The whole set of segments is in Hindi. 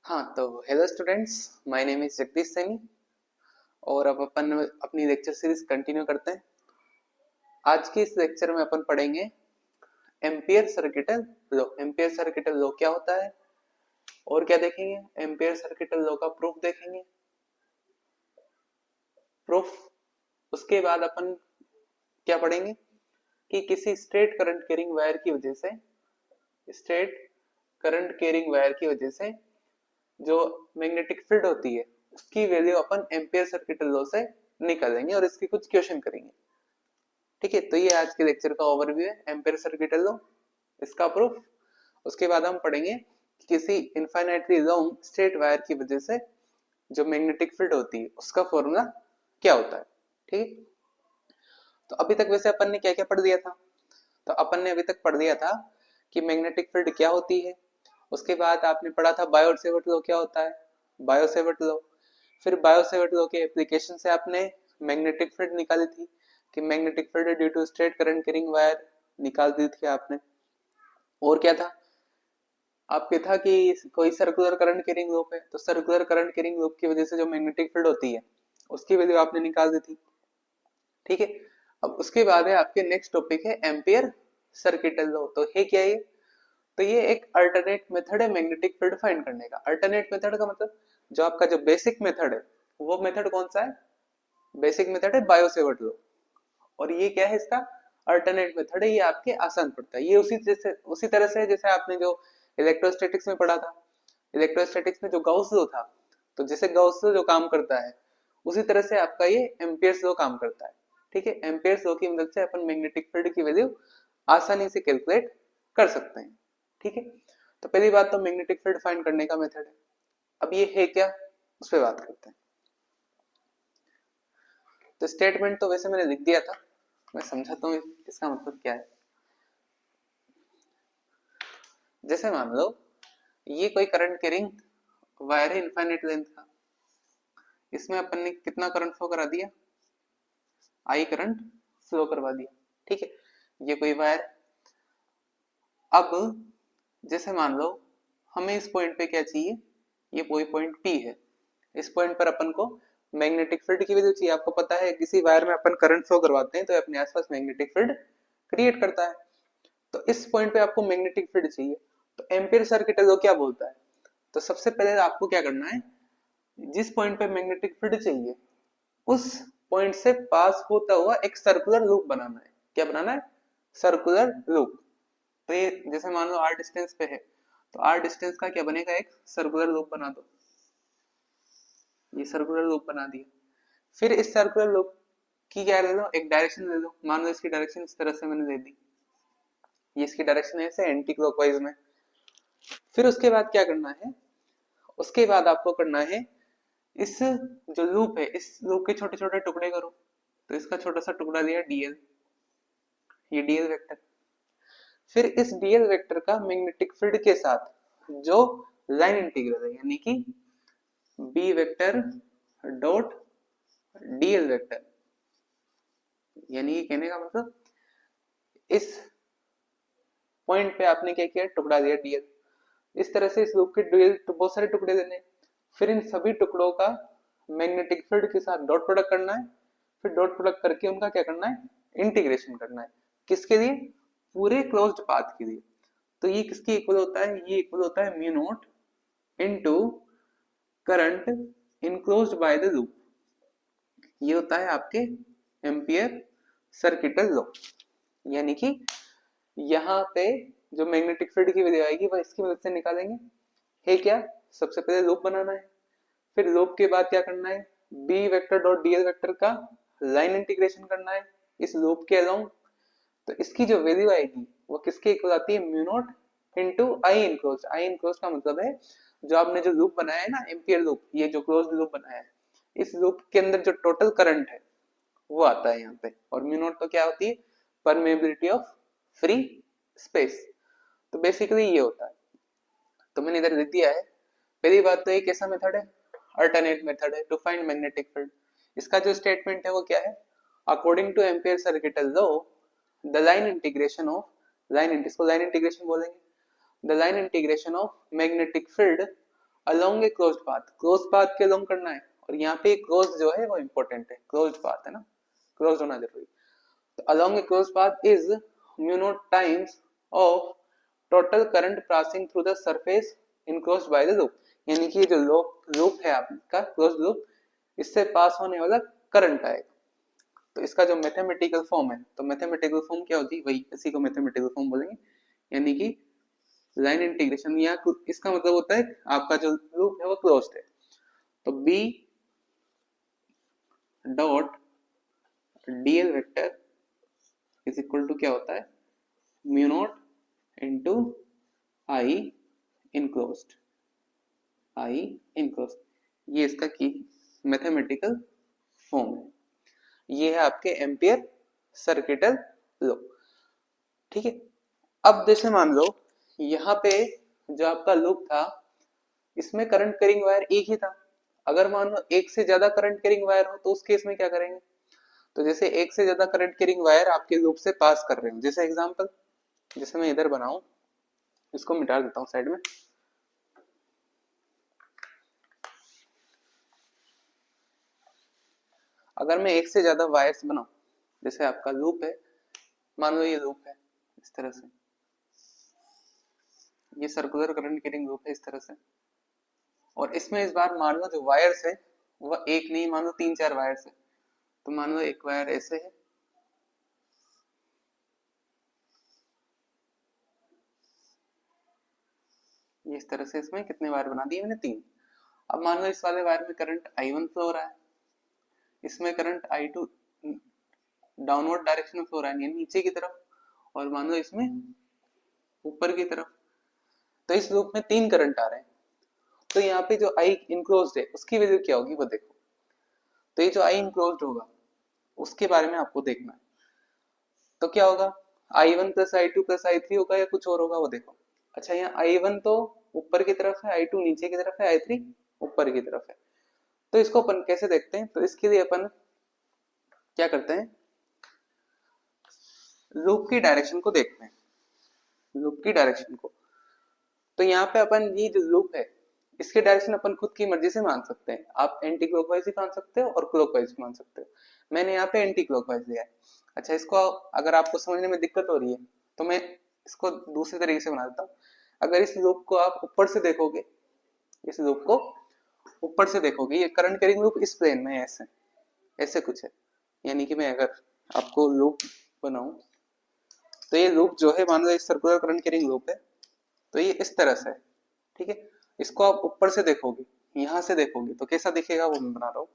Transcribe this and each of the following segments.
हाँ तो hello students, my name is Jagdish Saini और अब अपन अपनी लेक्चर सीरीज कंटिन्यू करते हैं। आज के इस लेक्चर में अपन पढ़ेंगे ampere circuital law. Ampere circuital law क्या होता है और क्या देखेंगे, एम्पियर सर्किटल लॉ का प्रूफ देखेंगे। प्रूफ उसके बाद अपन क्या पढ़ेंगे कि किसी स्ट्रेट करंट कैरिंग वायर की वजह से स्ट्रेट करंट कैरिंग वायर की वजह से जो मैग्नेटिक फील्ड होती है उसकी वैल्यू अपन एम्पियर सर्किटल लॉ से निकालेंगे और इसके कुछ क्वेश्चन करेंगे। ठीक है, तो ये आज के लेक्चर का ओवरव्यू है, एम्पियर सर्किटल लॉ, इसका प्रूफ। उसके बाद हम पढ़ेंगे कि किसी इनफाइनाइटली लॉन्ग स्ट्रेट वायर की वजह से जो मैग्नेटिक फील्ड होती है उसका फॉर्मूला क्या होता है। ठीक है, तो अभी तक वैसे अपन ने क्या क्या पढ़ दिया था। तो अपन ने अभी तक पढ़ दिया था कि मैग्नेटिक फील्ड क्या होती है। उसके बाद आपने पढ़ा था बायो सेवर्ट लॉ क्या होता है, बायो सेवर्ट लॉ। फिर बायो सेवर्ट लॉ के एप्लीकेशन से आपने मैग्नेटिक फील्ड निकाली थी कि magnetic field due to straight current carrying wire निकाल दी थी आपने। और क्या था आपके, था कि कोई सर्कुलर करंट कैरिंग लूप है तो सर्कुलर करंट कैरिंग लूप की वजह से जो मैग्नेटिक फील्ड होती है उसकी वैल्यू आपने निकाल दी थी। ठीक है, अब उसके बाद है आपके नेक्स्ट टॉपिक है एम्पियर सर्किटल लॉ। तो है क्या ये, तो ये एक अल्टरनेट मेथड है मैग्नेटिक फील्ड फाइंड करने का। अल्टरनेट मेथड का मतलब जो आपका जो बेसिक मेथड है वो मेथड कौन सा है, बेसिक मेथड है बायो सेवर्ट लॉ। और ये क्या है, इसका अल्टरनेट मेथड है, ये आपके आसान पड़ता है। ये उसी तरह से जैसे आपने जो इलेक्ट्रोस्टैटिक्स में पढ़ा था, इलेक्ट्रोस्टैटिक्स में जो गाउस लॉ था, तो जैसे गाउस लॉ जो काम करता है उसी तरह से आपका ये एम्पियर्स लॉ काम करता है। ठीक है, एम्पियर्स लॉ की मदद से अपन मैग्नेटिक फील्ड की वैल्यू आसानी से कैलकुलेट कर सकते हैं। ठीक है, तो पहली बात तो मैग्नेटिक फील्ड फाइंड करने का मेथड है। अब ये है क्या, उस पर बात करते हैं। तो स्टेटमेंट तो वैसे मैंने लिख दिया था, मैं समझाता हूँ इसका मतलब क्या है। जैसे मान लो ये कोई करंट कैरिंग वायर है इनफाइनाइट लेंथ का, इसमें अपन ने कितना करंट फ्लो करा दिया, आई करंट फ्लो करवा दिया। ठीक है, ये कोई वायर, अब जैसे मान लो हमें इस पॉइंट पे क्या चाहिए, ये कोई पॉइंट पी है, इस पॉइंट पर अपन को मैग्नेटिक फील्ड की वैल्यू चाहिए। आपको पता है किसी वायर में अपन करंट फ्लो करवाते हैं तो अपने आसपास मैग्नेटिक फील्ड क्रिएट करता है। तो इस पॉइंट पे आपको मैग्नेटिक फील्ड चाहिए, तो एम्पियर सर्किटल लॉ क्या बोलता है, तो सबसे पहले आपको क्या करना है, जिस पॉइंट पे मैग्नेटिक फील्ड चाहिए उस पॉइंट से पास होता हुआ एक सर्कुलर लूप बनाना है। क्या बनाना है, सर्कुलर लूप। तो ये जैसे मान लो आर डिस्टेंस पे है तो आर डिस्टेंस का क्या बनेगा, एक सर्कुलर लूप बना दो। ये सर्कुलर लूप बना दिया, फिर इस सर्कुलर लूप की क्या ले लो, एक डायरेक्शन ले लो। मान लो इसकी डायरेक्शन इस तरह से मैंने दे दी, ये इसकी डायरेक्शन है ऐसे एंटी क्लॉकवाइज में। फिर उसके बाद क्या करना है, उसके बाद आपको करना है इस जो लूप है इस लूप के छोटे छोटे टुकड़े करो। तो इसका छोटा सा टुकड़ा दिया डीएल, ये डीएल वेक्टर। फिर इस डीएल वेक्टर का मैग्नेटिक फील्ड के साथ जो लाइन इंटीग्रल है यानी कि B vector dot DL vector, यानी कि कहने का मतलब इस पॉइंट पे आपने क्या किया, टुकड़ा दिया डीएल। इस तरह से इस लूप के डीएल बहुत सारे टुकड़े देने, फिर इन सभी टुकड़ों का मैग्नेटिक फील्ड के साथ डॉट प्रोडक्ट करना है। फिर डॉट प्रोडक्ट करके उनका क्या करना है, इंटीग्रेशन करना है। किसके लिए, पूरे क्लोज्ड पाथ के लिए। तो ये किसकी इक्वल होता है, ये इक्वल होता है mu naught into current enclosed by the loop. ये होता है आपके एम्पियर सर्किटल लॉ। यानी कि यहाँ पे जो मैग्नेटिक फील्ड की वैल्यू आएगी वह इसकी मदद से निकालेंगे। है क्या, सबसे पहले लूप बनाना है, फिर लूप के बाद क्या करना है, B vector dot DL vector का लाइन इंटीग्रेशन करना है इस लूप के अलोंग। तो इसकी जो वैल्यू आएगी वो किसके इक्वल आती है, म्यू नॉट इनटू आई इनक्लोज। आई इनक्लोज का मतलब है जो आपने जो लूप बनाया है ना एम्पियर लूप, ये जो क्लोज्ड लूप बनाया है इस लूप के अंदर जो टोटल करंट है वो आता है यहाँ पे। और म्यू नॉट तो क्या होती है, परमेबिलिटी ऑफ फ्री स्पेस। तो बेसिकली ये होता है, तो मैंने इधर लिख दिया है। पहली बात तो ये कैसा मेथड है, अल्टरनेट मेथड है टू फाइंड मैग्नेटिक फील्ड। इसका जो स्टेटमेंट है वो क्या है, according two ampere circuital law the line integration of, line इसको लाइन इंटीग्रेशन बोलेंगे, the line integration of magnetic field along a closed path के अलोंग करना है, और यहाँ पे क्लोज जो है वो इंपॉर्टेंट है, क्लोज्ड पाथ है ना, क्लोज होना जरूरी। तो along a closed path is mu naught times of total current passing through the surface enclosed by the loop, यानी कि जो लूप है आपका क्लोज्ड लूप, इससे पास होने वाला करंट आएगा। तो इसका जो मैथमेटिकल फॉर्म है, तो मैथमेटिकल फॉर्म क्या होती है, वही इसी को मैथमेटिकल फॉर्म बोलेंगे, यानी कि लाइन इंटीग्रेशन। या इसका मतलब होता है आपका जो लूप है वो क्लोज्ड है, तो B dot DL vector is equal to क्या होता है, mu naught into I enclosed, I enclosed, ये इसका की मैथमेटिकल फॉर्म है। ये है आपके एम्पियर सर्किटल लॉ, ठीक है। अब जैसे मान लो यहाँ पे जो आपका लूप था, इसमें करंट कैरिंग वायर एक ही था। अगर मान लो एक से ज्यादा करंट कैरिंग वायर हो तो उस केस में क्या करेंगे, तो जैसे एक से ज्यादा करंट कैरिंग वायर आपके लूप से पास कर रहे हो, जैसे एग्जांपल, जैसे मैं इधर बनाऊं, इसको मिटा देता हूं साइड में। अगर मैं एक से ज्यादा वायर्स बनाऊं, जैसे आपका लूप है, मान लो ये लूप है इस तरह से, ये सर्कुलर करंट कैरिंग लूप है इस तरह से, और इसमें इस बार मान लो जो वायर्स है वह एक नहीं, मान लो 3-4 वायर्स है। तो मान लो एक वायर ऐसे है, ये इस तरह से, इसमें कितने वायर बना दिए मैंने, 3। अब मान लो इस वाले वायर में करंट I1 फ्लो हो रहा है, इसमें करंट I2 डाउनवर्ड डायरेक्शन में फ्लो रहा है, यानी नीचे की तरफ, और मान लो इसमें ऊपर की तरफ। तो इस लूप में 3 करंट आ रहे हैं, तो यहाँ पे जो आई इनक्लोज्ड है उसकी वैल्यू क्या होगी वो देखो। तो ये जो आई इनक्लोज्ड होगा उसके बारे में आपको देखना है, तो क्या होगा, I1 plus I2 plus I3 होगा या कुछ और होगा वो देखो। अच्छा, यहाँ I1 तो ऊपर की तरफ है, I2 नीचे की तरफ है, I3 ऊपर की तरफ है। तो इसको अपन कैसे देखते हैं, तो इसके लिए अपन क्या करते हैं, लूप की डायरेक्शन को देखते हैं, लूप की डायरेक्शन को। तो यहाँ पे अपन ये जो लूप है इसके डायरेक्शन अपन खुद की मर्जी से मान सकते हैं, आप एंटी क्लॉकवाइज भी मान सकते हो और क्लॉकवाइज भी मान सकते हो। मैंने यहाँ पे एंटी क्लॉकवाइज लिया है। अच्छा, इसको अगर आपको समझने में दिक्कत हो रही है तो मैं इसको दूसरे तरीके से बना देता हूँ। अगर इस लूप को आप ऊपर से देखोगे, इस लूप को ऊपर से देखोगे, ये करंट कैरिंग लूप इस प्लेन में ऐसे ऐसे कुछ है, यानी कि मैं अगर आपको लूप बनाऊं, तो ये लूप जो है मान लो एक सर्कुलर करंट कैरिंग लूप है, तो ये इस तरह से है, ठीक है। इसको आप ऊपर से देखोगे, यहां से देखोगे तो कैसा दिखेगा वो मैं बना रहा हूं,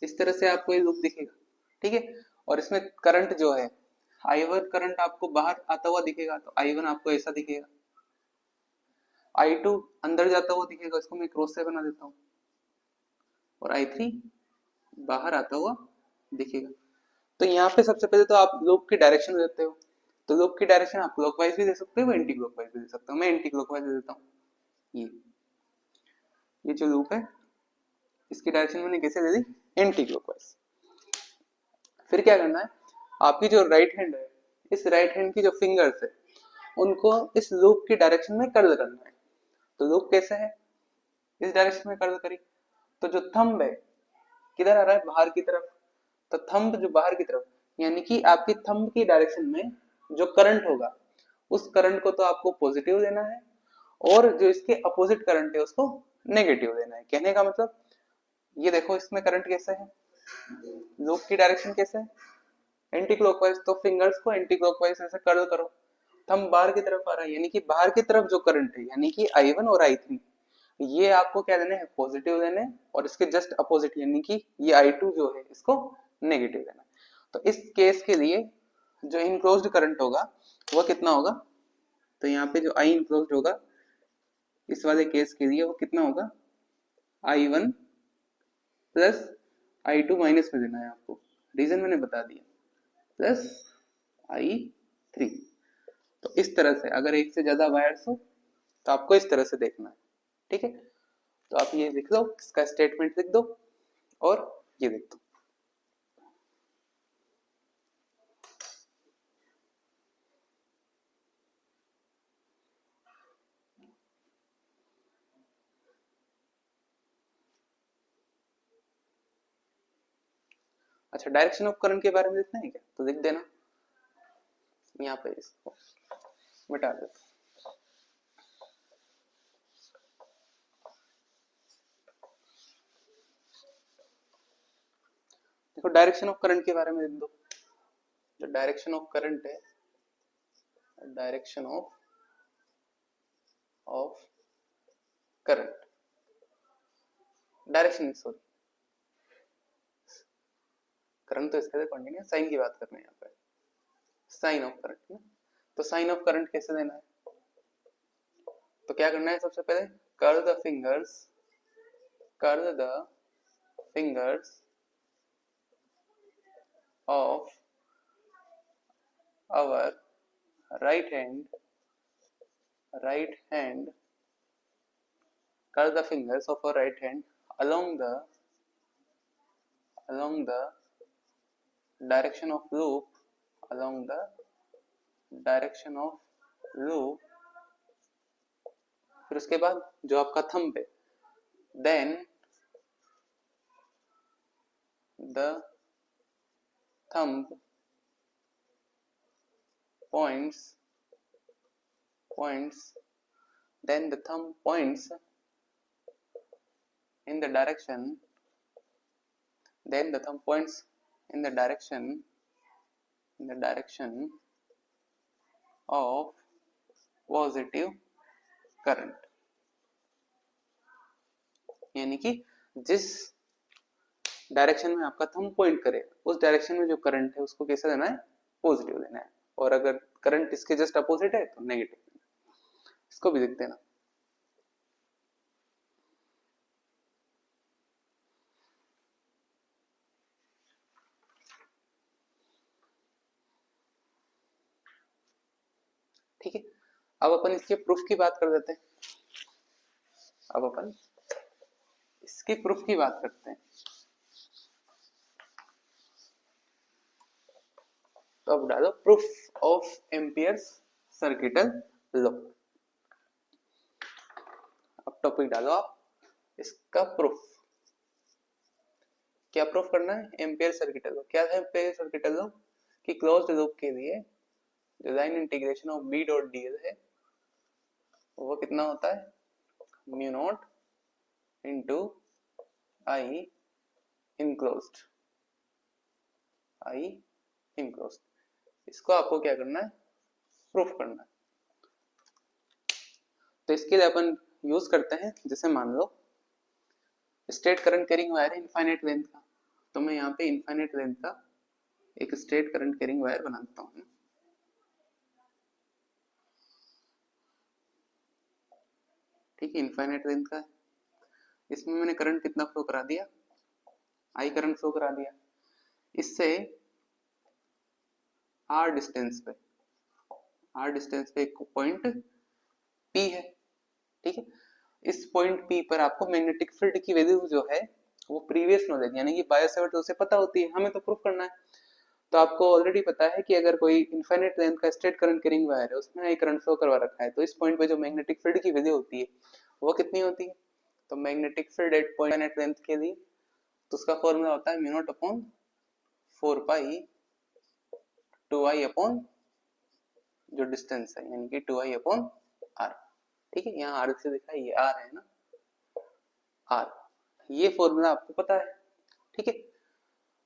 इस तरह से आपको ये लूप दिखेगा, ठीक है। और इसमें करंट जो है I1 करंट आपको बाहर आता हुआ दिखेगा, तो I1 आपको ऐसा दिखेगा, I2 अंदर जाता हुआ दिखेगा, इसको मैं क्रॉस से बना देता हूँ, और I3 बाहर आता हुआ दिखेगा। तो यहाँ पे सबसे पहले तो आप लूप की डायरेक्शन देते हो, तो लूप की डायरेक्शन आप क्लॉकवाइज भी दे सकते हो, एंटी क्लॉकवाइज भी दे सकते हो। मैं एंटी क्लॉकवाइज दे देता हूँ। ये जो लूप है इसकी डायरेक्शन मैंने कैसे दे दी, एंटी क्लॉकवाइज। फिर क्या करना है, आपकी जो राइट हैंड है, इस राइट हैंड की जो फिंगर्स है उनको इस लूप की डायरेक्शन में कर्ल करना है। तो लूप कैसे है, इस डायरेक्शन में कर्ल करी, तो जो थंब है किधर आ रहा है, बाहर की तरफ। तो थंब जो बाहर की तरफ, यानी कि आपकी थंब की डायरेक्शन में जो करंट होगा उस करंट को तो आपको पॉजिटिव लेना है, और जो इसके अपोजिट करंट है उसको नेगेटिव लेना है। कहने का मतलब, ये देखो इसमें करंट कैसे है, लूप की डायरेक्शन कैसे है, एंटी क्लॉकवाइज, तो फिंगर्स को एंटी क्लॉकवाइज ऐसे कर्ल करो, थंब बाहर की तरफ आ रहा है, यानी कि बाहर की तरफ जो करंट है, यानी कि I1 और I3, ये आपको क्या देने हैं, पॉजिटिव देने हैं, और इसके जस्ट अपोजिट यानी कि ये I2 जो है इसको नेगेटिव देना है। तो इस केस के लिए जो इनक्लोज्ड करंट होगा वह कितना होगा, तो यहाँ पे जो I इनक्लोज्ड होगा इस वाले केस के लिए वो कितना होगा, I1 प्लस I2 माइनस में देना है आपको, रीजन मैंने बता दिया, प्लस I3। तो इस तरह से अगर एक से ज्यादा वायर्स हो तो आपको इस तरह से देखना है, ठीक है। तो आप ये लिख लो, इसका स्टेटमेंट लिख दो और ये लिख दो। अच्छा, डायरेक्शन ऑफ करंट के बारे में लिखना है क्या, तो लिख देना यहाँ पे, इसको मिटा देते। देखो डायरेक्शन ऑफ करंट के बारे में लिख दो। जो डायरेक्शन ऑफ करंट है, direction of current, direction sorry, current तो इसके कॉन्टिन्यू है, साइन की बात कर रहे हैं यहाँ पे, साइन ऑफ करंट ना। तो साइन ऑफ करंट कैसे देना है, तो क्या करना है, सबसे पहले curve the fingers of our right hand, curve the fingers of our right hand along the direction of loop, फिर उसके बाद जो आपका थंब है, then the thumb points in the direction, of positive current, यानी कि जिस डायरेक्शन में आपका थंब पॉइंट करे उस डायरेक्शन में जो करंट है उसको कैसे देना है, पॉजिटिव देना है, और अगर करंट इसके जस्ट अपोजिट है तो नेगेटिव देना है। इसको भी लिख देना। ठीक है, अब अपन इसके प्रूफ की बात कर देते हैं। तो अब डालो proof of amperes circuital law. अब टॉपिक डालो आप, इसका प्रूफ, क्या प्रूफ करना है, एम्पियर सर्किटल लॉ। क्या है एम्पियर सर्किटल लॉ, कि क्लोज्ड लूप के लिए जो line integration of B dot DL है वो कितना होता है, mu naught into I enclosed, इसको आपको क्या करना है, प्रूफ करना है। तो इसके लिए अपन यूज करते हैं, जैसे मान लो स्ट्रेट करंट कैरिंग वायर है इनफाइनाइट लेंथ का, तो मैं यहाँ पे इनफाइनाइट लेंथ का एक स्ट्रेट करंट कैरिंग वायर बनाता हूँ। ठीक है, इनफाइनाइट लेंथ का है, इसमें मैंने करंट कितना फ्लो करा दिया, आई करंट फ्लो करा दिया। इससे आर डिस्टेंस पे एक पॉइंट पी है। ठीक है, इस पॉइंट पी पर आपको मैग्नेटिक फील्ड की वैल्यू जो है वो प्रीवियस नॉलेज यानी कि बायो सेवर्ट उसे पता होती है, हमें तो प्रूफ करना है। तो आपको ऑलरेडी पता है कि अगर कोई इनफाइनाइट लेंथ का स्ट्रेट करंट कैरिंग वायर है उसमें आई करंट फ्लो करवा रखा है, तो इस पॉइंट पे जो मैग्नेटिक फील्ड की वैल्यू होती है वो कितनी होती है, तो magnetic field eight point infinite length के लिए तो उसका फॉर्मूला होता है mu not upon 4 pi 2i upon जो डिस्टेंस है यानी कि 2i अपॉन r। ठीक है, यहाँ r से दिखा ये r है ना, r, ये फॉर्मूला आपको पता है। ठीक है,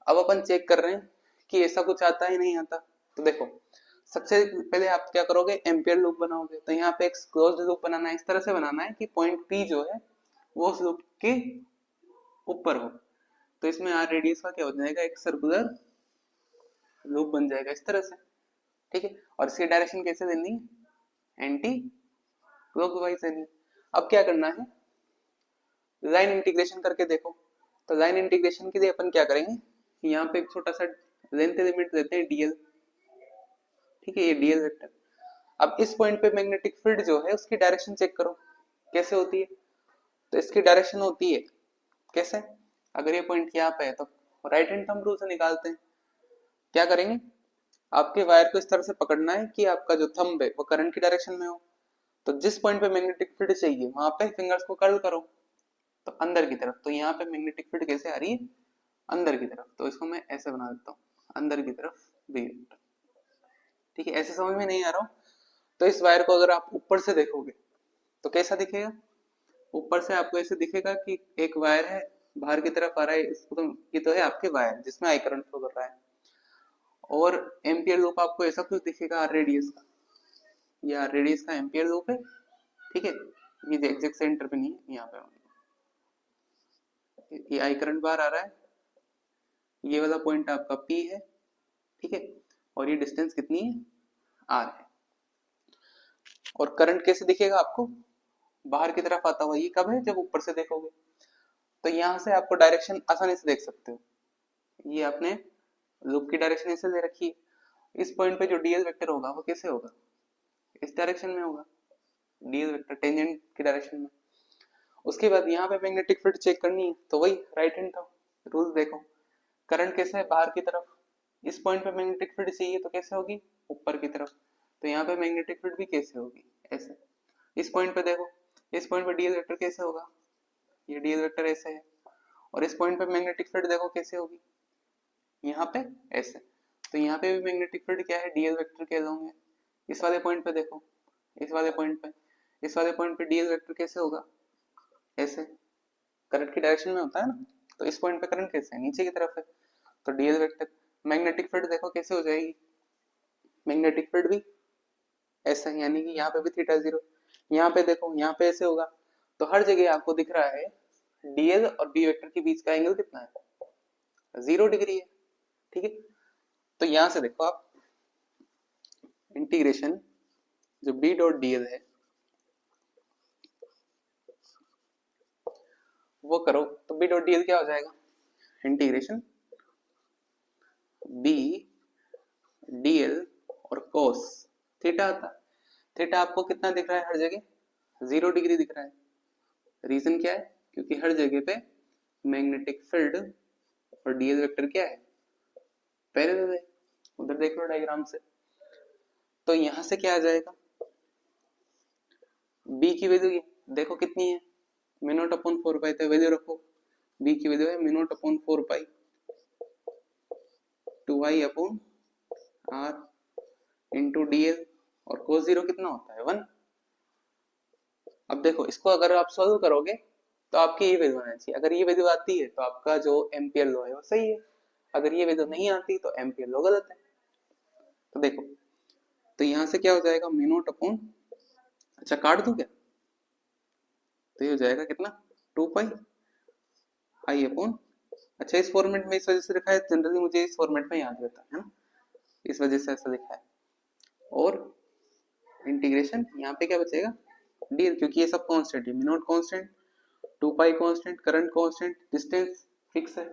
अब अपन चेक कर रहे हैं कि ऐसा कुछ आता है नहीं आता। तो देखो सबसे पहले आप क्या करोगे, एम्पियर लूप बनाओगे। तो यहाँ पे एक क्लोज्ड लूप बनाना है, इस तरह से बनाना है कि पॉइंट P जो है वो उस लूप के ऊपर हो। तो इसमें r रेडियस का क्या हो जाएगा, एक सर्कुलर लूप बन जाएगा इस तरह से। ठीक है, और इसकी डायरेक्शन कैसे देनी है, एंटी क्लॉकवाइज देनी। अब क्या करना है, लाइन इंटीग्रेशन करके देखो। तो लाइन इंटीग्रेशन के लिए अपन क्या करेंगे, यहाँ पे एक छोटा सा लेंथ एलिमेंट लेते हैं डीएल। ठीक है, ये डीएल वेक्टर। अब इस पॉइंट पे मैग्नेटिक फील्ड जो है उसकी डायरेक्शन चेक करो कैसे होती है। तो इसकी डायरेक्शन होती है कैसे, अगर ये पॉइंट यहाँ पे है तो राइट हैंड थंब रूल से निकालते हैं। क्या करेंगे, आपके वायर को इस तरह से पकड़ना है कि आपका जो थंब है वो करंट की डायरेक्शन में हो। तो जिस पॉइंट पे मैग्नेटिक फील्ड चाहिए वहां पे फिंगर्स को कर्ल करो, तो अंदर की तरफ। तो यहाँ पे मैग्नेटिक फील्ड कैसे आ रही है, अंदर की तरफ, तो इसको मैं ऐसे बना देता हूँ, अंदर की तरफ बी वेक्टर। ठीक है, ऐसे समझ में नहीं आ रहा हो तो इस वायर को अगर आप ऊपर से देखोगे तो कैसा दिखेगा? ऊपर से आपको ऐसे दिखेगा कि एक वायर है, बाहर की तरफ आ रहा है, इसको तो ये तो है आपके वायर जिसमें आई करंट फ्लो कर रहा है, और एम्पियर लूप आपको ऐसा कुछ दिखेगा रेडियस का, या रेडियस का एम्पियर लूप है। ठीक है, ये एग्जैक्ट सेंटर पे नहीं है, यहाँ पे ये आई करंट बाहर आ रहा है, ये वाला पॉइंट आपका P है। ठीक है, और ये डिस्टेंस कितनी है? R है। और करंट कैसे दिखेगा आपको? बाहर की तरफ आता हुआ, ये कब है? जब ऊपर से देखोगे। तो यहाँ से आपको डायरेक्शन आसानी से देख सकते हो, ये आपने लूप की डायरेक्शन ऐसे दे रखी है। इस पॉइंट पे जो डीएल वेक्टर होगा वो कैसे होगा? इस डायरेक्शन में होगा, डीएल वेक्टर टेंजेंट की डायरेक्शन में। उसके बाद यहाँ पे मैग्नेटिक फील्ड चेक करनी है, तो वही राइट हैंड था, रूल देखो, करंट कैसे है? बाहर की तरफ। इस पॉइंट पे मैग्नेटिक फील्ड चाहिए तो कैसे होगी? ऊपर की तरफ। तो यहाँ पे मैग्नेटिक फील्ड भी कैसे होगी? ऐसे। इस पॉइंट पे देखो, इस पॉइंट पे डीएल वेक्टर कैसे होगा? ये डीएल वेक्टर ऐसे है, और इस पॉइंट पे मैग्नेटिक फील्ड देखो कैसे होगी? यहाँ पे ऐसे। तो यहाँ पे भी मैग्नेटिक फील्ड क्या है? डीएल वेक्टर कह दोगे। इस वाले पॉइंट पे देखो, इस वाले पॉइंट पे, इस वाले पॉइंट पे डीएल वेक्टर कैसे होगा? ऐसे। करंट की डायरेक्शन में होता है ना, तो इस पॉइंट पे करंट कैसे है? नीचे की तरफ है, तो डीएल वेक्टर। मैग्नेटिक फील्ड देखो कैसे हो जाएगी? मैग्नेटिक फील्ड भी ऐसा, यानी कि यहाँ पे भी थीटा जीरो, यहाँ पे देखो, यहाँ पे ऐसे होगा। तो हर जगह आपको दिख रहा है डीएल और बी वेक्टर के बीच का एंगल कितना है? 0 डिग्री है। ठीक है, तो यहां से देखो आप इंटीग्रेशन जो बी डॉट डीएल है वो करो, तो बी डॉट डीएल क्या हो जाएगा? इंटीग्रेशन बी डीएल और कोस थीटा आता। थीटा आपको कितना दिख रहा है हर जगह? 0 डिग्री दिख रहा है। रीजन क्या है? क्योंकि हर जगह पे मैग्नेटिक फील्ड और डीएल वेक्टर क्या है? पैरेलल है। उधर देख लो डायग्राम से। तो यहां से क्या आ जाएगा? बी की वैल्यू देखो कितनी है? मिनोट अपॉन 4 पाई, तो वैल्यू रखो, बी की वैल्यू है मिनोट upon 4 pi 2i upon R into DL, और कोस जीरो कितना होता है? 1। अब देखो इसको अगर आप सॉल्व करोगे तो आपकी ये वैल्यू आना चाहिए। अगर ये वैल्यू आती है तो आपका जो एम्पियर लॉ है वो सही है, अगर ये वैल्यू नहीं आती तो एम्पियर लॉ गलत है। तो देखो, तो यहां से क्या हो जाएगा? मिनोट अपॉन, अच्छा काट दूं क्या? तो ये हो जाएगा कितना? 2 पाई आई अपॉन, अच्छा इस फॉर्मेट में इस वजह से लिखा है, जनरली मुझे इस फॉर्मेट में याद रहता है ना, इस वजह से ऐसा लिखा है। और इंटीग्रेशन यहाँ पे क्या बचेगा? डी, क्योंकि ये सब कांस्टेंट है, मिनोट constant, 2 pi constant, current constant, distance fix है,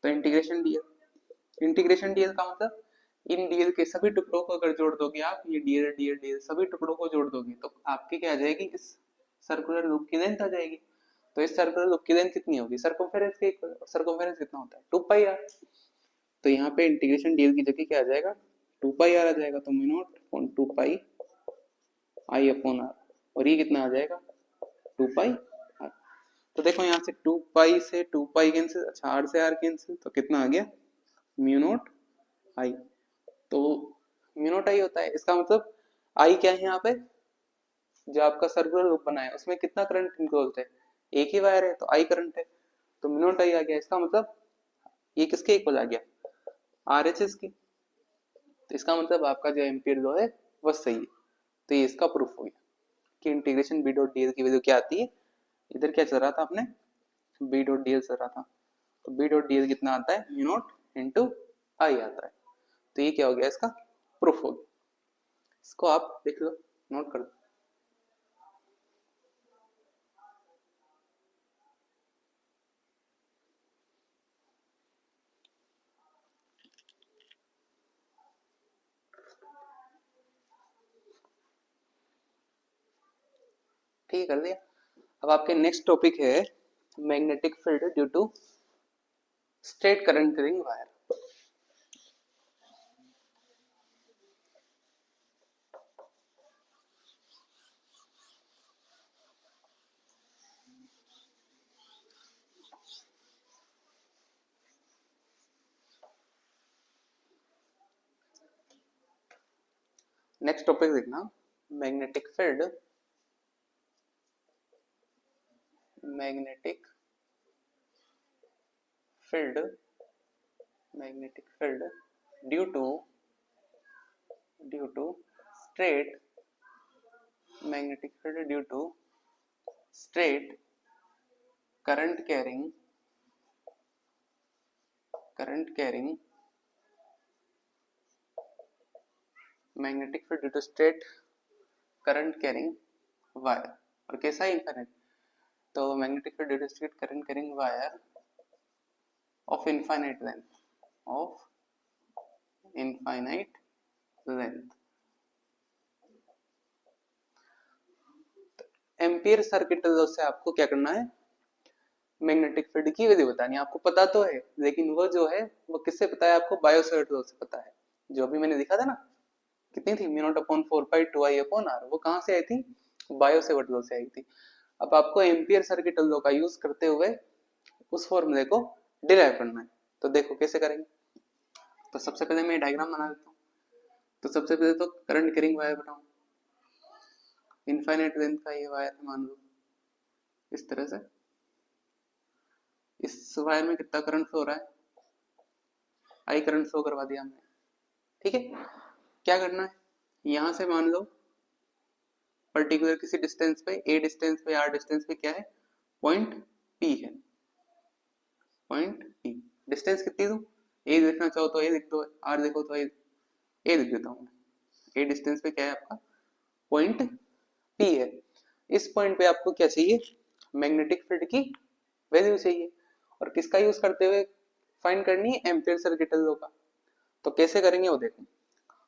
तो इंटीग्रेशन डीएल। इंटीग्रेशन डीएल का मतलब इन डीएल के सभी टुकड़ों को अगर जोड़ दोगे आप, ये डीएल डीएल डीएल सभी टुकड़ों को जोड़ दोगे तो आपकी क्या आ जाएगी? इस सर्कुलर लूप की लेंथ आ जाएगी। तो इस सर्कुलर लूप की लेंथ कितनी होगी? सर्कमफेरेंस के इक्वल। सर्कमफेरेंस कितना होता है? 2 पाई आर। तो यहाँ पे इंटीग्रेशन डीएल की जगह क्या आ जाएगा? 2 पाई आर आ जाएगा। तो मिनोट upon 2 pi I upon R, और ये कितना आ जाएगा? 2 पाई आर। तो देखो यहाँ से 2 पाई से 2 पाई कैंसिल, अच्छा आर से आर कैंसिल, तो कितना आ गया? Mu naught I. तो म्यू नॉट आई होता है, इसका मतलब आई क्या है यहाँ पे? जो आपका सर्कुलर लूप बना है उसमें कितना करंट इनक्लोज्ड है? एक ही वायर है, तो आई करंट है, तो म्यू नॉट आई आ गया। इसका मतलब ये किसके इक्वल आ गया? आरएचएस की। तो इसका मतलब आपका जो एम्पियर लॉ है वो सही है। तो ये इसका प्रूफ हो गया कि इंटीग्रेशन बी डॉट डीएल की वैल्यू क्या आती है। इधर क्या चल रहा था अपने? बी डॉट डीएल चल रहा था, तो बी डॉट डीएल कितना आता है? म्यू नॉट इंटू आई आता है। तो ये क्या हो गया? इसका प्रूफ हो गया। इसको आप देख लो, नोट कर दो। ठीक है, कर दिया। अब आपके नेक्स्ट टॉपिक है magnetic field due to straight current carrying wire. Next topic देखना, magnetic field, magnetic field, magnetic field due to straight, magnetic field due to straight current carrying magnetic field due to straight current carrying wire, और कैसा है इनफाइनाइट, तो magnetic field due to straight current carrying wire of infinite length, Ampere circuit law से आपको क्या करना है, मैग्नेटिक फील्ड की वैल्यू बतानी है। आपको पता तो है, लेकिन वो जो है वो किससे पता है आपको, बायो-सेवर्ट लॉ से पता है, जो अभी मैंने दिखा था ना, कितनी थी, mu naught upon 4 pi 2i upon r, वो कहां से आई थी, बायो-सेवर्ट लॉ से आई थी। अब आपको एम्पियर सर्किट लॉ का यूज करते हुए उस फॉर्मूले को डिराइव करना है, तो देखो कैसे करेंगे। तो सबसे पहले मैं डायग्राम बना देता हूँ। तो सबसे पहले तो करंट कैरिंग वायर बनाऊं, इनफाइनाइट लेंथ का ये वायर मान लो इस तरह से, इस वायर में कितना करंट फ्लो हो रहा है, आई करंट फ्लो करवा दिया हमने, ठीक है। क्या करना है, यहां से मान लो पर्टिकुलर किसी डिस्टेंस पे, ए डिस्टेंस पे, आर डिस्टेंस पे क्या है, पॉइंट पी है, पॉइंट पी, डिस्टेंस कितनी दूं, ए देखना चाहो तो ए लिख दो, आर देखो तो ए लिख देता हूं, ए डिस्टेंस पे क्या है आपका, पॉइंट पी है। इस पॉइंट पे आपको क्या चाहिए, मैग्नेटिक फील्ड की वैल्यू चाहिए, और किसका यूज करते हुए फाइंड करनी है, एम्पियर सर्किट लॉ का। तो कैसे करेंगे वो देखो।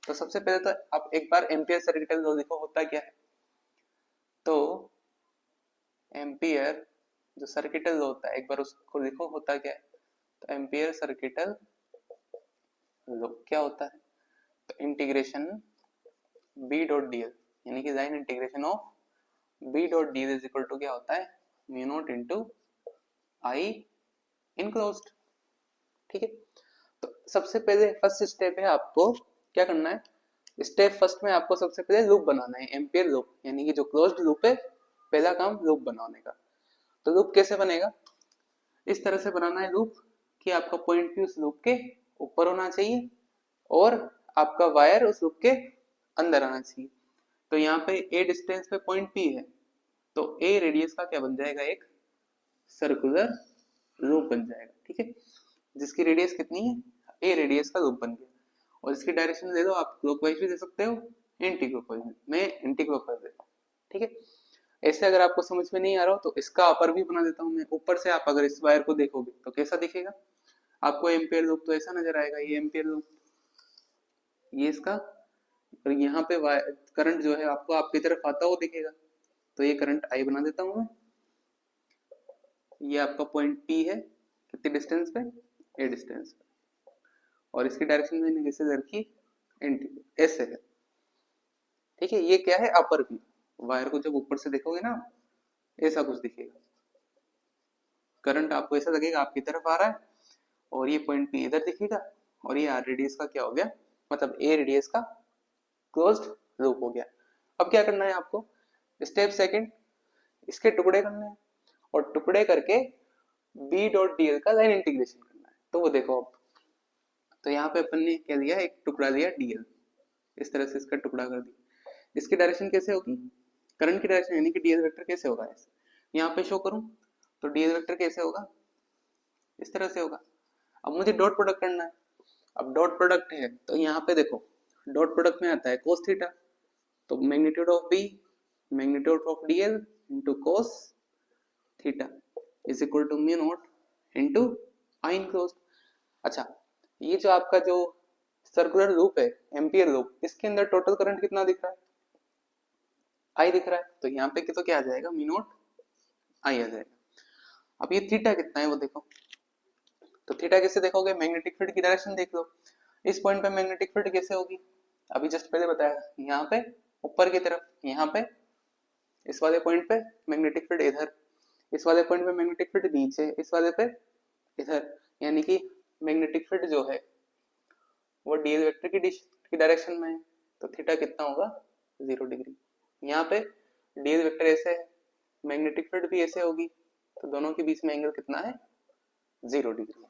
तो सबसे पहले तो आप एक बार एम्पियर सर्किट लॉ देखो होता क्या है। तो एम्पियर जो सर्किट लॉ होता है, एक बार उसको देखो होता क्या है। तो एम्पियर सर्किट लॉ क्या होता है, तो integration B dot D L, यानी कि line integration of B dot D L is equal to क्या होता है, mu naught into I enclosed, ठीक है। तो सबसे पहले फर्स्ट स्टेप है, आपको क्या करना है, स्टेप फर्स्ट में आपको सबसे पहले लूप बनाना है, एम्पियर लूप, यानी कि जो क्लोज्ड लूप है, पहला काम लूप बनाने का। तो लूप कैसे बनेगा, इस तरह से बनाना है लूप कि आपका पॉइंट पी उस लूप के ऊपर होना चाहिए और आपका वायर उस लूप के अंदर आना चाहिए। तो यहाँ पे ए डिस्टेंस पे पॉइंट पी है, तो ए रेडियस का क्या बन जाएगा, एक सर्कुलर लूप बन जाएगा, ठीक है, जिसकी रेडियस कितनी है, ए रेडियस का लूप बन गया। और इसकी डायरेक्शन दे दो, आप क्लॉकवाइज भी दे सकते हो, एंटी क्लॉकवाइज, मैं एंटी क्लॉकवाइज देता हूँ, ठीक है। ऐसे अगर आपको समझ में नहीं आ रहा हो तो इसका अपर भी बना देता हूँ मैं, ऊपर से आप अगर इस वायर को देखोगे तो कैसा दिखेगा आपको, एम्पियर लूप तो ऐसा नजर आएगा, ये एम्पियर लूप, ये इसका, और यहाँ पे करंट जो है आपको आपकी तरफ आता हुआ दिखेगा, तो ये करंट आई बना देता हूँ मैं। ये आपका पॉइंट पी है, कितनी डिस्टेंस पे, ए डिस्टेंस पे, और इसकी डायरेक्शन मैंने जैसे रखी एंटी ऐसे है, ठीक है। ये क्या है, अपर व्यू, वायर को जब ऊपर से देखोगे ना ऐसा कुछ दिखेगा, करंट आपको ऐसा लगेगा आपकी तरफ आ रहा है, और ये पॉइंट पी इधर दिखेगा, और ये आर रेडियस का क्या हो गया, मतलब ए रेडियस का क्लोज्ड लूप हो गया। अब क्या करना है आपको, स्टेप सेकंड, इसके टुकड़े करने हैं, और टुकड़े करके बी डॉट डी एल का लाइन इंटीग्रेशन करना है। तो वो देखो अब, तो यहाँ पे अपन ने क्या दिया, एक टुकड़ा दिया डीएल, इस तरह से इसका टुकड़ा कर दिया। इसकी डायरेक्शन कैसे होगी, करंट की डायरेक्शन, यानी कि डीएल वेक्टर कैसे होगा, ऐसे यहाँ पे शो करूं तो डीएल वेक्टर कैसे होगा, इस तरह से होगा। अब मुझे डॉट प्रोडक्ट करना है, अब डॉट प्रोडक्ट है तो यहाँ पे देखो डॉट प्रोडक्ट में आता है cos थीटा, तो magnitude of B, magnitude of DL into cos theta is equal to mu naught into I enclosed. अच्छा, ये जो आपका जो सर्कुलर लूप है, एम्पियर लूप, इसके अंदर टोटल करंट कितना दिख रहा है, आई दिख रहा है, तो यहाँ पे तो क्या आ जाएगा, म्यू नॉट आई आ जाएगा। अब ये थीटा कितना है वो देखो, तो थीटा कैसे देखोगे, मैग्नेटिक फील्ड की डायरेक्शन देख लो, इस पॉइंट पे मैग्नेटिक फील्ड कैसे होगी, अभी जस्ट पहले बताया, यहाँ पे ऊपर की तरफ, यहाँ पे इस वाले पॉइंट पे मैग्नेटिक फील्ड इधर, इस वाले पॉइंट पे मैग्नेटिक फील्ड नीचे, इस वाले पे इधर, यानी कि मैग्नेटिक फील्ड जो है वो डीएल वेक्टर की डायरेक्शन में है, तो थीटा कितना होगा 0 डिग्री। यहाँ पे डीएल वेक्टर ऐसे है, मैग्नेटिक फील्ड भी ऐसे होगी, तो दोनों के बीच में एंगल कितना है 0 डिग्री।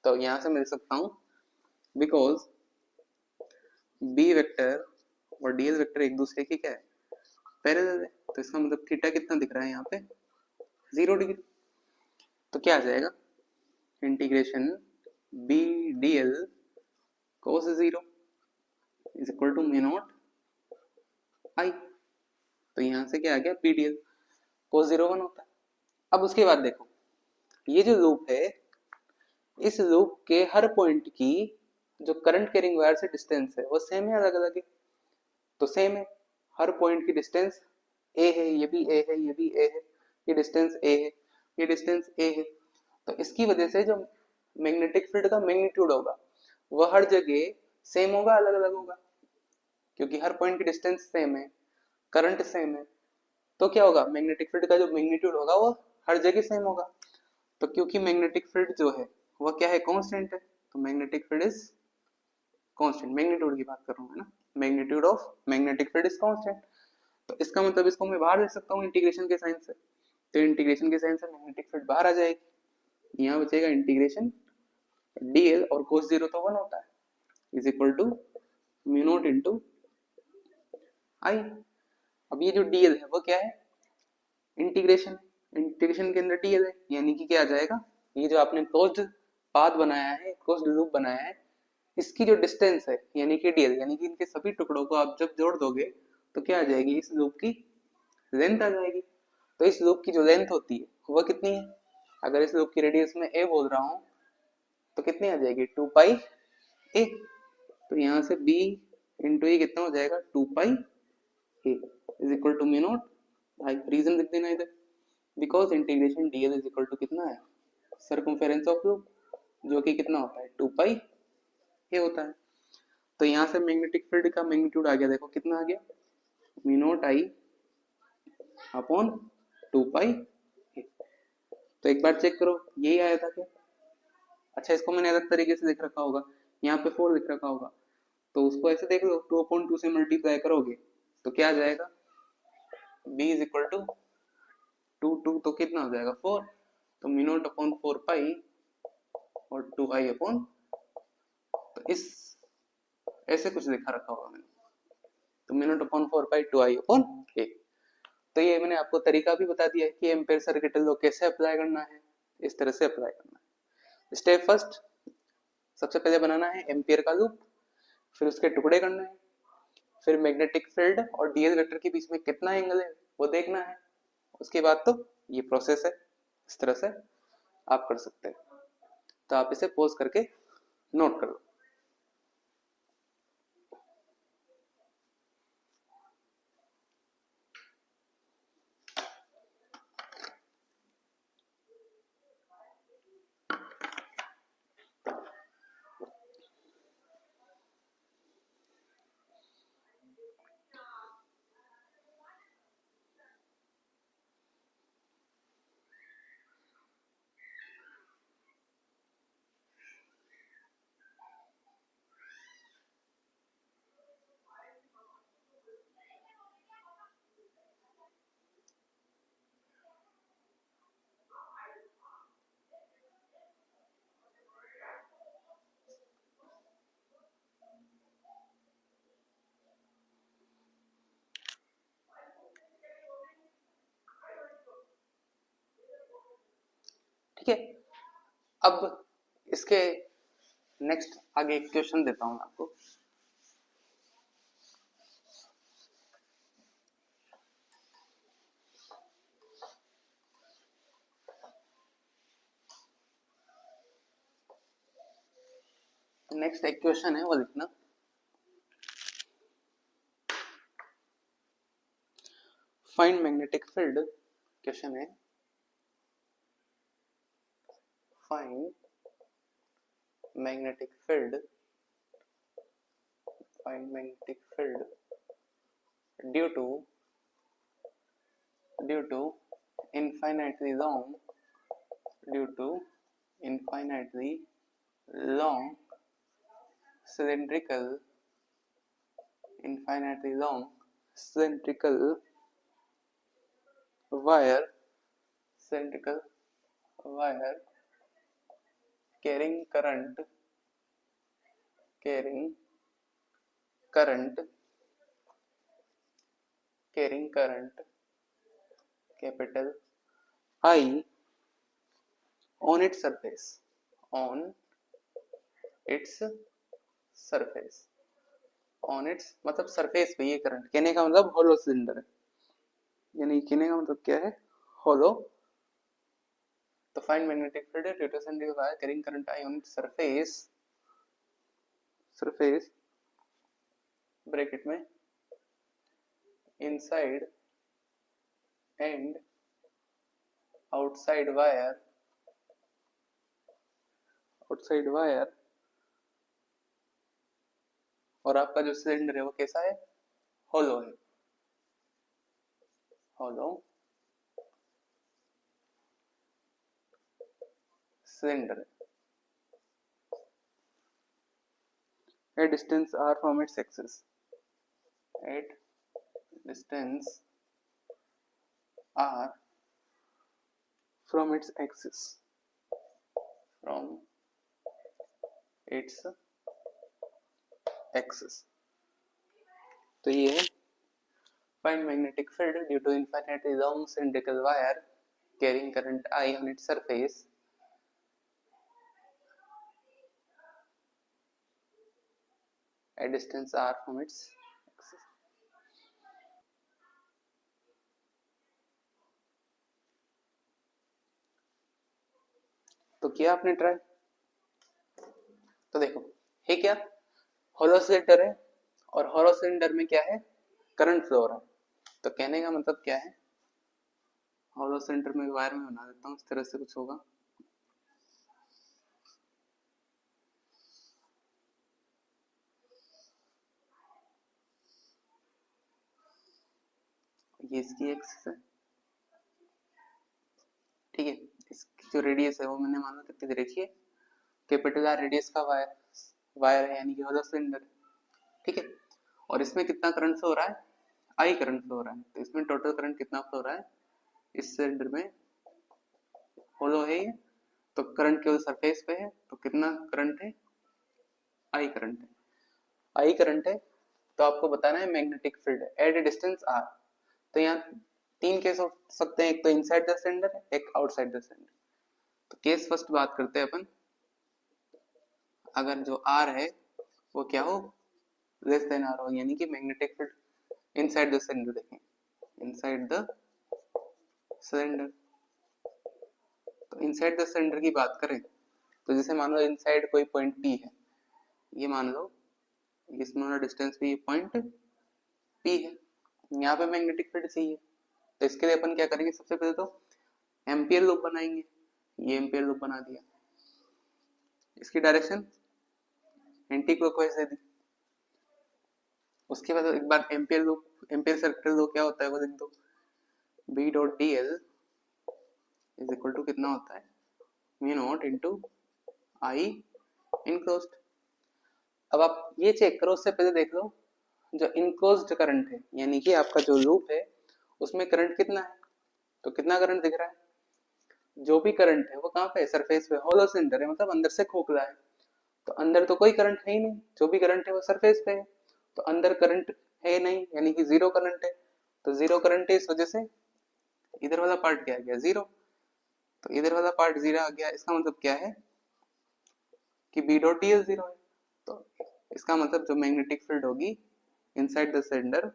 तो यहाँ से मैं लिख सकता हूँ बिकॉज बी वेक्टर और डीएल वेक्टर एक दूसरे के क्या है पैरेलल है, तो इसका मतलब थीटा कितना दिख रहा है यहाँ पे 0 डिग्री। तो क्या आ जाएगा integration B D L cos 0 is equal to mu naught I. तो यहाँ से क्या आ गया बी डी एल कोस 0 1 होता है। अब उसके बाद देखो ये जो लूप है, इस लूप के हर पॉइंट की जो करंट कैरिंग वायर से डिस्टेंस है वो सेम है अलग अलग है? तो सेम है, हर पॉइंट की डिस्टेंस ए है, ये भी ए है, ये भी ए है, ये डिस्टेंस ए है, ये डिस्टेंस ए है। तो इसकी वजह से जो मैग्नेटिक फील्ड का मैग्नीट्यूड होगा वह हर जगह सेम होगा अलग अलग होगा, क्योंकि हर पॉइंट की डिस्टेंस सेम है, करंट सेम है, तो क्या होगा मैग्नेटिक फील्ड का जो मैग्नीट्यूड होगा वो हर जगह सेम होगा। तो क्योंकि मैग्नेटिक फील्ड जो है वह क्या है कांस्टेंट है, तो magnetic field is constant, magnitude की बात कर रहा हूँ ना, magnitude of magnetic field is constant. तो इसका मतलब इसको मैं बाहर लिख सकता हूँ इंटीग्रेशन के साइन से, तो इंटीग्रेशन के साइन से मैग्नेटिक फील्ड बाहर आ जाएगी, यहाँ बचेगा इंटीग्रेशन डीएल और कोस 0 तो 1 होता है is equal to mu naught into I. अब ये जो डीएल है वो क्या है इंटीग्रेशन, इंटीग्रेशन के अंदर डीएल है, यानी कि क्या आ जाएगा ये जो आपने क्लोज्ड पाथ बनाया है, क्लोज्ड लूप बनाया है, इसकी जो डिस्टेंस है यानी कि डीएल, यानी कि इनके सभी टुकड़ों को आप जब जोड़ दोगे तो क्या आ जाएगी इस लूप की लेंथ आ जाएगी। तो इस लूप की जो लेंथ होती है वह कितनी है, अगर इस लूप की रेडियस में ए बोल रहा हूं तो कितनी आ जाएगी 2 पाई ए। तो यहाँ से b इंटू ए कितना हो जाएगा 2 pi A is equal to mu naught भाई, रीजन लिख देना इधर, because integration DL is equal to कितना है सर्कमफेरेंस ऑफ लूप, जो कि कितना होता है 2 पाई ए होता है। तो यहाँ से मैग्नेटिक फील्ड का मैग्नीट्यूड आ गया, देखो कितना आ गया mu naught I upon 2 pi ए। तो एक बार चेक करो यही आया था क्या? अच्छा इसको मैंने अलग तरीके से लिख रखा होगा, यहाँ पे 4 लिख रखा होगा, तो उसको ऐसे देख लो 2/2 से मल्टीप्लाई करोगे तो क्या आ जाएगा b इज इक्वल टू 2 तो कितना हो जाएगा 4, तो म्यू नॉट अपॉन 4 पाई और 2 आई अपॉन, तो इस ऐसे कुछ लिखा रखा होगा मैंने, तो म्यू नॉट अपॉन 4 पाई 2 आई अपॉन ए। तो ये मैंने आपको तरीका भी बता दिया है कि एम्पेयर सर्किट लॉ कैसे अप्लाई करना है, इस तरह से अप्लाई करना है। स्टेप फर्स्ट, सबसे पहले बनाना है एम्पियर का लूप, फिर उसके टुकड़े करना है, फिर मैग्नेटिक फील्ड और डीएल वेक्टर के बीच में कितना एंगल है वो देखना है, उसके बाद तो ये प्रोसेस है, इस तरह से आप कर सकते हैं। तो आप इसे पॉज करके नोट कर लो। ठीक है, अब इसके नेक्स्ट आगे एक क्वेश्चन देता हूं आपको। नेक्स्ट एक क्वेश्चन है वो लिखना, फाइंड मैग्नेटिक फील्ड, क्वेश्चन है find magnetic field, find magnetic field due to infinitely long, due to infinitely long cylindrical infinitely long cylindrical wire carrying current capital I on its surface on its surface on its मतलब सरफेस पे ये करंट कहने का मतलब होलो सिलेंडर है, यानी कहने का मतलब क्या है, होलो. तो find magnetic field due to cylindrical wire carrying current I on its surface bracket में inside and outside wire और आपका जो सिलेंडर है वो कैसा है, होलो है, hollow cylinder at distance r from its axis at distance r from its axis तो ये है find magnetic field due to infinitely long cylindrical wire carrying current I on its surface at distance r from its axis. तो किया आपने ट्राई, तो देखो है क्या, होलो सिलेंडर है और होलो सिलेंडर में क्या है, करंट फ्लो हो रहा है. तो कहने का मतलब क्या है, होलो सिलेंडर में वायर में बना देता हूँ, इस तरह से कुछ होगा. ये इसकी एक्सिस है, ठीक है. इसकी जो रेडियस है वो मैंने माना कितनी रखी है, कैपिटल आर रेडियस का वायर है, यानी कि होलो सिलेंडर, ठीक है. और इसमें कितना करंट फ्लो हो रहा है, आई करंट फ्लो हो रहा है. तो इसमें टोटल करंट कितना फ्लो हो रहा है, इस सिलेंडर में होलो है ये, तो करंट केवल सरफेस पे है, तो कितना करंट है, आई करंट है, आई करंट है. तो आपको बताना है magnetic field at a distance r. तो यहाँ तीन केस हो सकते हैं, एक तो इनसाइड द सिलेंडर, एक आउटसाइड द सिलेंडर. तो केस फर्स्ट बात करते हैं अपन, अगर जो आर है वो क्या हो, लेस देन आर हो, यानी कि magnetic field inside the cylinder. देखें इनसाइड द सिलेंडर, तो इनसाइड द सिलेंडर की बात करें तो जैसे मान लो इनसाइड कोई पॉइंट पी है, ये मान लो इसमें वाला डिस्टेंस भी पॉइंट पी है, यहाँ पे मैग्नेटिक फील्ड चाहिए. तो इसके लिए अपन क्या करेंगे, सबसे पहले तो एम्पियर लूप बनाएंगे. ये एम्पियर लूप बना दिया, इसकी डायरेक्शन एंटी क्लॉकवाइज दे दी. उसके बाद एक बार एम्पियर लूप, एम्पियर सर्किल लो क्या होता है वो लिख दो, B dot D L is equal to कितना होता है, mu naught into I enclosed. अब आप ये चेक करो, उससे पहले देख लो जो इनक्लोज्ड करंट है, यानी कि आपका जो लूप है उसमें करंट कितना है, तो कितना करंट दिख रहा है, जो भी करंट है वो कहाँ पे है, सरफेस पे. होलो सिलेंडर है मतलब अंदर से खोखला है, तो अंदर तो कोई करंट है ही नहीं, जो भी करंट है वो सरफेस पे है, तो अंदर करंट है नहीं, यानी कि जीरो करंट है. तो जीरो करंट है, इस वजह से इधर वाला पार्ट क्या आ गया, जीरो. तो इधर वाला पार्ट जीरो आ गया, इसका मतलब क्या है कि B dot D L zero है. तो इसका मतलब जो मैग्नेटिक फील्ड होगी इनसाइड द सिलेंडर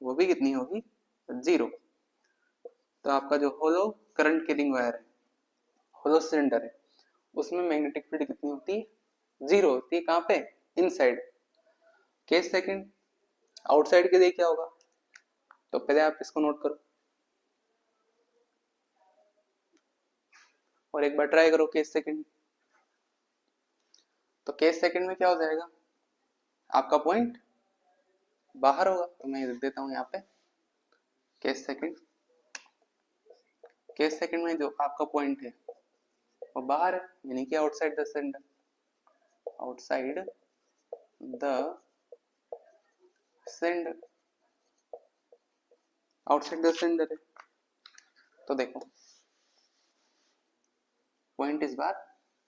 वो भी कितनी होगी, जीरो. तो आपका जो होलो करंट कैरिंग वायर है, होलो सिलेंडर है, उसमें मैग्नेटिक फील्ड कितनी होती है, जीरो होती है. कहाँ पे, इनसाइड. केस सेकंड, आउटसाइड के लिए क्या होगा, तो पहले आप इसको नोट करो और एक बार ट्राई करो केस सेकंड. तो केस सेकंड में क्या हो जाएगा, आपका पॉइंट बाहर होगा, तो मैं लिख देता हूं यहाँ पे केस सेकंड. केस सेकंड में जो आपका पॉइंट है वो बाहर है, यानी कि outside the cylinder, outside the cylinder, outside the cylinder है। तो देखो पॉइंट इस बार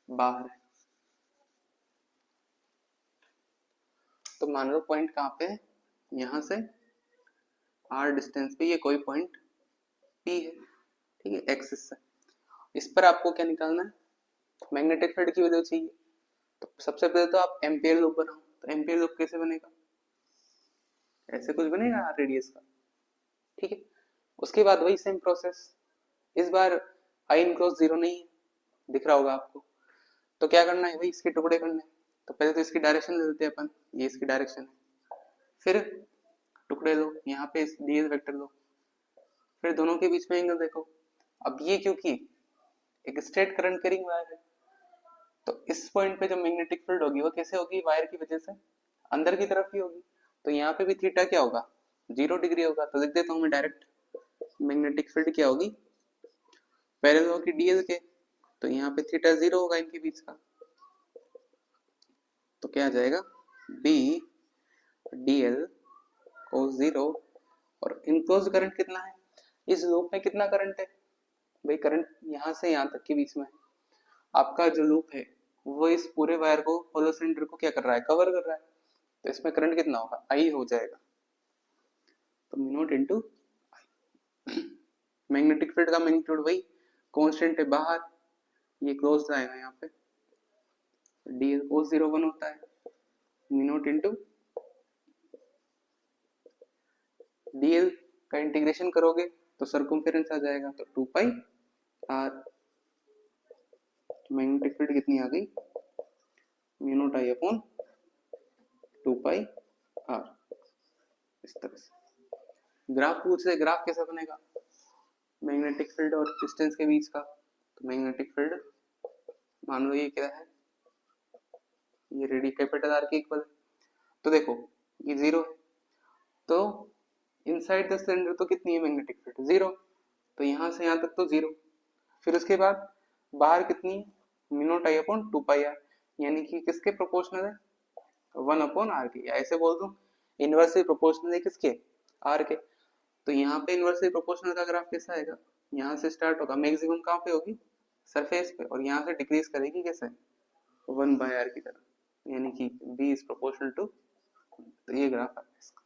बाहर है, तो मान लो पॉइंट कहाँ पे है, यहां से r डिस्टेंस पे ये कोई पॉइंट P है, ठीक है, एक्सिस से। इस पर आपको क्या निकालना है, मैग्नेटिक फील्ड की वैल्यू चाहिए। तो सबसे पहले तो आप एम्पियर लूप बनाओ। तो एम्पियर लूप कैसे बनेगा, ऐसे कुछ बनेगा रेडियस का, ठीक है। उसके बाद वही सेम प्रोसेस, इस बार आई इन क्रॉस जीरो नहीं है, दिख रहा होगा आपको। तो क्या करना है भाई, इसके टुकड़े करने हैं। तो पहले तो इसकी डायरेक्शन ले लेते हैं अपन, ये इसकी डायरेक्शन है, फिर टुकड़े लो, यहाँ पे ds वेक्टर लो, फिर दोनों के बीच में एंगल देखो। अब ये क्योंकि एक स्ट्रेट करंट कैरिंग वायर है, तो इस पॉइंट पे जो मैग्नेटिक फील्ड होगी वो कैसे होगी, वायर की वजह से अंदर की तरफ ही होगी। तो यहाँ पे भी थीटा क्या होगा, 0 डिग्री होगा। तो लिख देता हूँ मैं डायरेक्ट, मैग्नेटिक फील्ड क्या होगी, पैरेलल होगी डीएल के, तो यहाँ पे थीटा 0 होगा इनके बीच का। तो क्या आ जाएगा, बी डीएल cos 0। और इनक्लोज करंट कितना है, इस लूप में कितना करंट है भाई, करंट यहाँ से यहाँ तक के बीच में आपका जो लूप है वो इस पूरे वायर को, होलो सिलेंडर को क्या कर रहा है, कवर कर रहा है। तो इसमें करंट कितना होगा, आई हो जाएगा। तो म्यू नॉट इनटू आई, मैग्नेटिक फील्ड का मैग्नीट्यूड वही कांस्टेंट है बाहर, ये क्लोज आएगा यहाँ पे, डीएल cos 0 1 होता है, म्यू नॉट इनटू डीएल का इंटीग्रेशन करोगे तो सर्कमफेरेंस आ जाएगा, तो 2 पाई आर। मैग्नेटिक फील्ड कितनी आ गई, mu naught I upon 2 pi r. इस तरह से ग्राफ पूछ रहे, ग्राफ कैसा बनेगा, मैग्नेटिक फील्ड और डिस्टेंस के बीच का। तो मैग्नेटिक फील्ड मान लो ये क्या है, ये रेडी कैपिटल आर के इक्वल। तो देखो ये 0 है, तो इनसाइड द सिलेंडर तो कितनी है मैग्नेटिक फील्ड, 0। तो यहाँ से यहाँ तक तो 0। फिर उसके बाद बाहर कितनी है, mu naught I upon 2 pi r, यानी कि किसके प्रोपोर्शनल है, 1 अपॉन आर के, या ऐसे बोल दूं इनवर्सली प्रोपोर्शनल है किसके, आर के। तो यहाँ पे इनवर्सली प्रोपोर्शनल का ग्राफ कैसा आएगा, यहाँ से स्टार्ट होगा, मैक्सिमम कहाँ पे होगी, सरफेस पे, और यहाँ से डिक्रीज करेगी कैसे, 1 बाय आर की तरह, यानी कि b इज प्रोपोर्शनल टू। तो ये ग्राफ है इसका।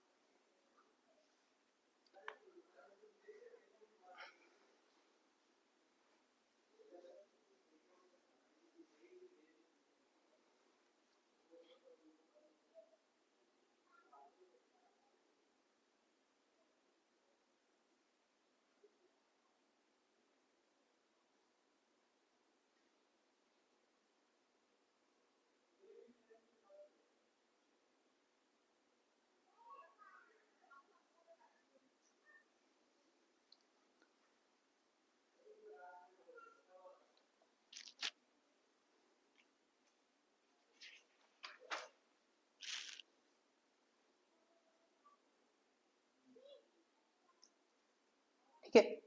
ठीक है,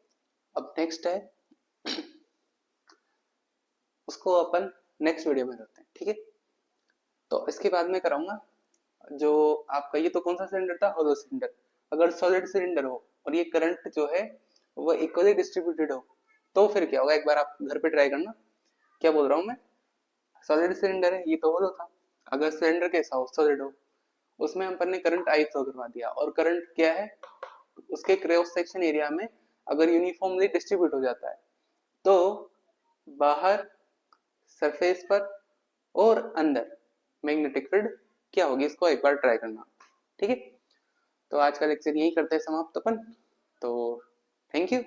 अब नेक्स्ट है, उसको अपन नेक्स्ट वीडियो में करते हैं, ठीक है। तो इसके बाद में कराऊंगा जो आपका, ये तो कौन सा सिलेंडर था, होलो सिलेंडर। अगर सॉलिड सिलेंडर हो और ये करंट जो है वो इक्वली डिस्ट्रीब्यूटेड हो, तो फिर क्या होगा, एक बार आप घर पे ट्राई करना। क्या बोल रहा हूँ मैं, सॉलिड सिलेंडर है, ये तो होलो था, अगर सिलेंडर कैसा हो, सॉलिड हो, उसमें अपन ने करंट आई फ्लो करवा दिया, और करंट क्या है, उसके क्रॉस सेक्शन एरिया में अगर यूनिफॉर्मली डिस्ट्रीब्यूट हो जाता है, तो बाहर, सरफेस पर और अंदर मैग्नेटिक फील्ड क्या होगी, इसको एक बार ट्राई करना, ठीक है। तो आज का लेक्चर यही करते हैं समाप्त अपन। तो थैंक यू।